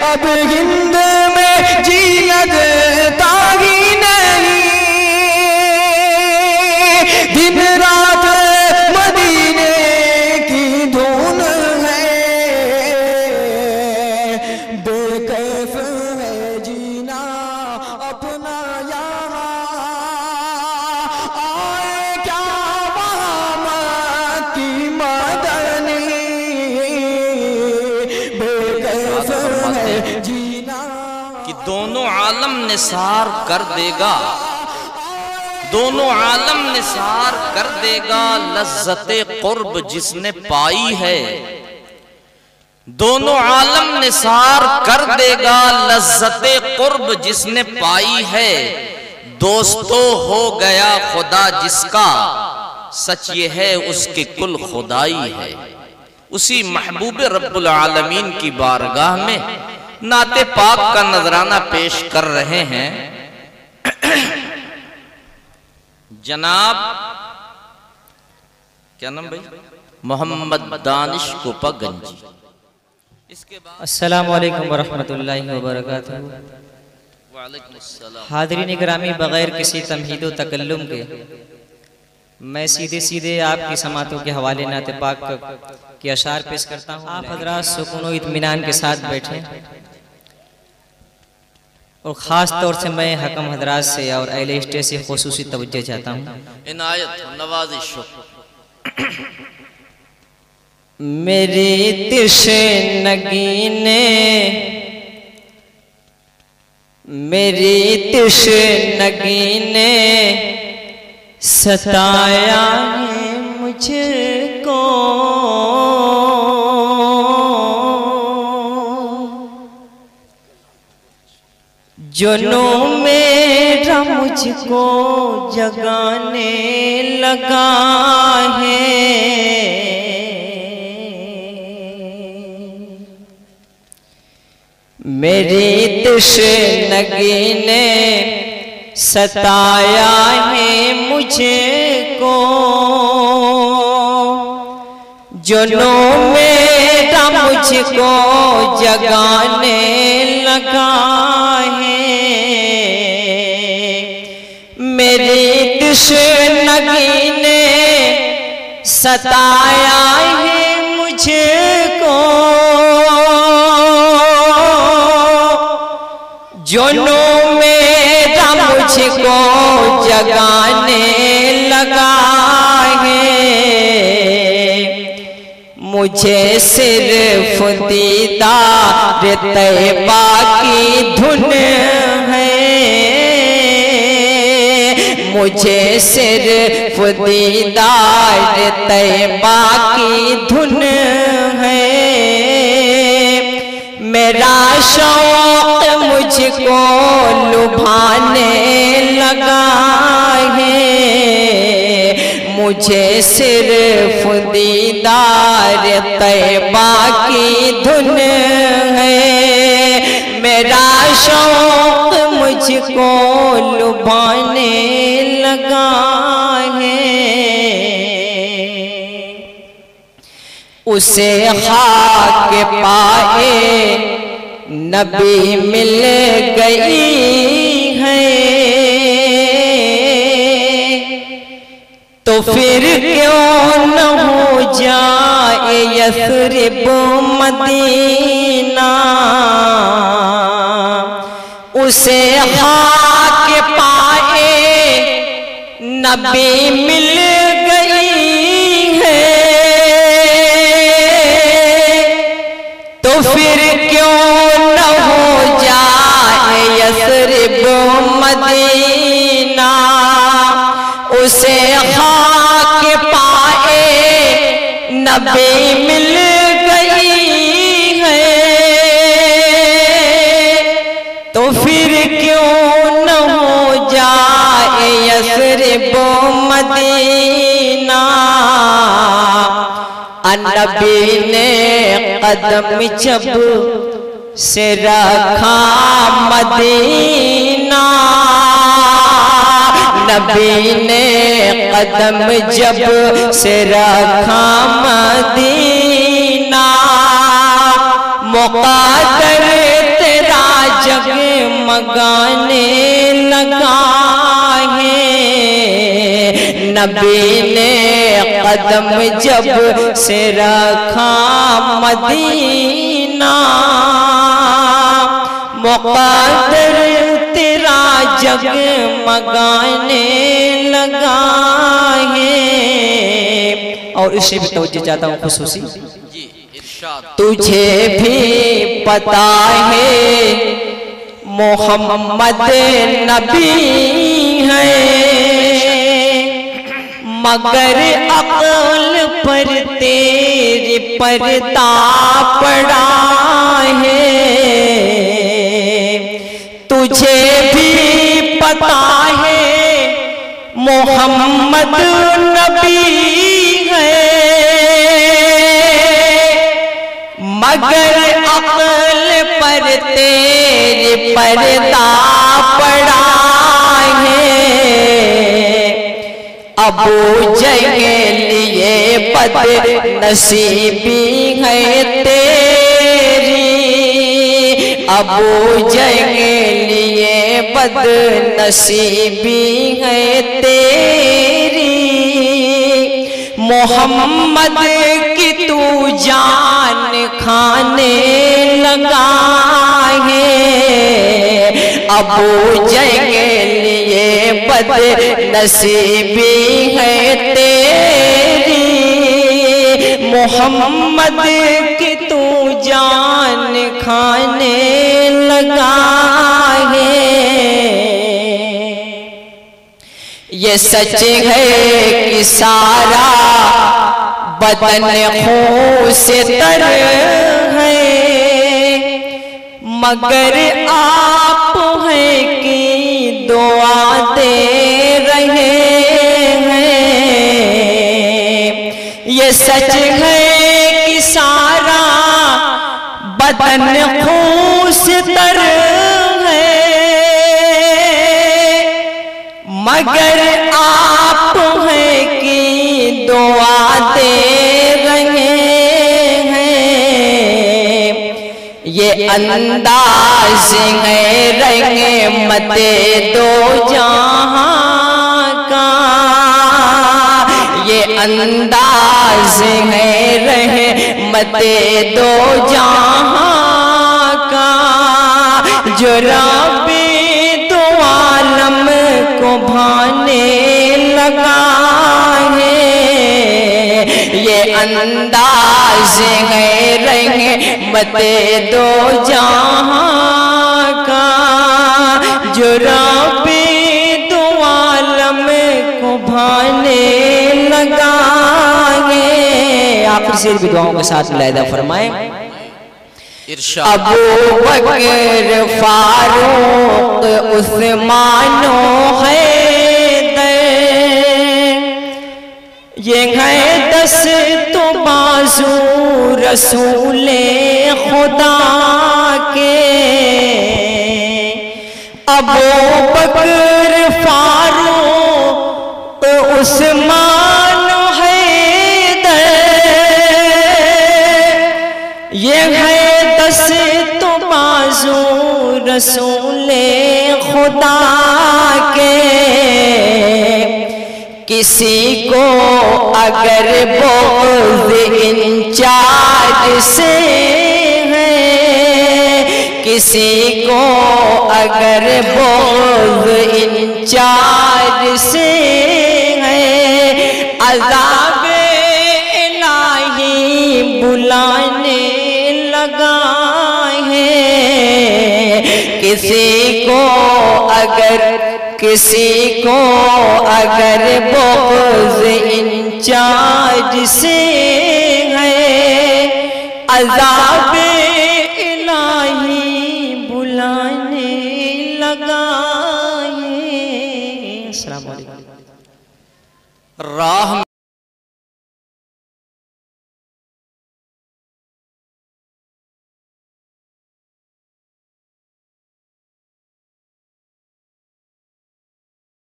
अब हिंद में जीना देता ही नहीं, दिन रात मदीने की धुन है, बेकैफ है जीना अपना यहाँ, आए क्या मोहम्मद की मदनी, बेकैफ है जीना। कि दोनों आलम निसार कर देगा, दोनों आलम निसार कर देगा लज्जते कुर्ब जिसने पाई है, दोनों आलम निसार कर देगा लज्जते कुर्ब जिसने पाई है। दोस्तों हो गया खुदा जिसका, सच ये है उसकी कुल खुदाई है। उसी महबूब रब्बुल आलमीन की बारगाह में नाते पाक का नजराना पेश कर रहे हैं। जनाब क्या नाम भाई? मोहम्मद दानिश कोपागंजी। इसके बाद अस्सलामु अलैकुम वरहमतुल्लाहि वबरकातुहू। वालेकुम अस्सलाम। हाज़रीन किरामी, बगैर किसी तमहीद व तकल्लुम के मैं सीधे सीधे आपकी समातों के हवाले नाते पाक के अशार पेश करता हूँ। आप हजरात सुकून व इत्मीनान के साथ बैठें, और ख़ास तौर से मैं हकम हजरात से और अहले स्टेज से खुसूसी तवज्जो चाहता हूँ। इनायत नवाजिश। मेरी तिशे नगीने, मेरी तिशे नगीने सताया है मुझको, जुनून मेरा मुझको जगाने लगा है। मेरी तिश्नगी ने सताया है मुझको, जुनून मेरा मुझको जगाने लगा है। मेरी तिश्नगी ने सताया है मुझको, जुनून मेरा मुझको जगाने लगा है। मुझे सिर्फ दीदार तैबा की धुन है, मुझे सिर्फ दीदार तैबा की धुन है। मेरा शौक मुझको लुभाने लगा है, मुझे सिर्फ दीदार तैबा की धुन है। मेरा शौक मुझको लुभाने लगा है। उसे खाक पाए नबी मिल गई है, तो फिर क्यों न हो जाए यथरिब मदीना। उसे खाक पाए नबी मिल गई है, तो फिर क्यों न हो जाए यथरिब मदीना। उसे खाक पाए नबी मिल गई है, तो फिर क्यों न हो जाए यथरिब मदीना। नबी ने कदम जब से रखा मदीना, नबी ने कदम जब से रखा मदीना। मुक़द्दर तेरा जगमगाने लगा है। नबी ने कदम जब से रखा मदीना, मुक़द्दर तेरा जगमगाने लगा है। और इससे भी तवज्जो चाहता हूँ खुसूसी, तुझे भी पता है मोहम्मद नबी है, मगर अक़ल पर तेरे पर्दा पड़ा है। तुझे भी पता है मोहम्मद नबी है, मगर अक़ल पर तेरे पर्दा पड़ा है। अबू जहल लिए बद नसीबी है तेरी, अबू जहल लिए बद नसीबी है तेरी। मोहम्मद की तू जान खाने लगा है। अबू जहल लिए बद नसीबी है तेरी, मोहम्मद की तू जान खाने लगा है। ये सच है कि सारा बदन खून से तर है, मगर आप हैं कि दुआ दे रहे हैं। ये सच है कि सारा बदन खून से तर है, मगर आप हैं कि दुआ दे रहे हैं। ये अंदाज है रहमते दो जहां का, ये अंदाज है रहमते दो जहां का, जो रब्बे दो आलम को भाने लगा है। ये अंदाज है रहमते दो जहां का, जो रब्बे दो आलम को भाने लगा है। आखिर से भी दुआओं के साथ मुलाहिदा फरमाएं। अबू बकर फारूक उस्मानो हैदर, ये है 10 तो बाजू रसूले खुदा के। अबू बकर फारूक उस्मानो हैदर, ये है 10 तो बाजू रसूले खुदा के। किसी को अगर बोझ इंचार्ज से है, किसी को अगर बोझ इंचार्ज से है, अज़ाबे इलाही बुलाने लगा है। किसी को अगर बोझ इंचार्ज से है, अज़ाबे इलाही बुलाने लगा है। अस्सलाम वालेकुम। राह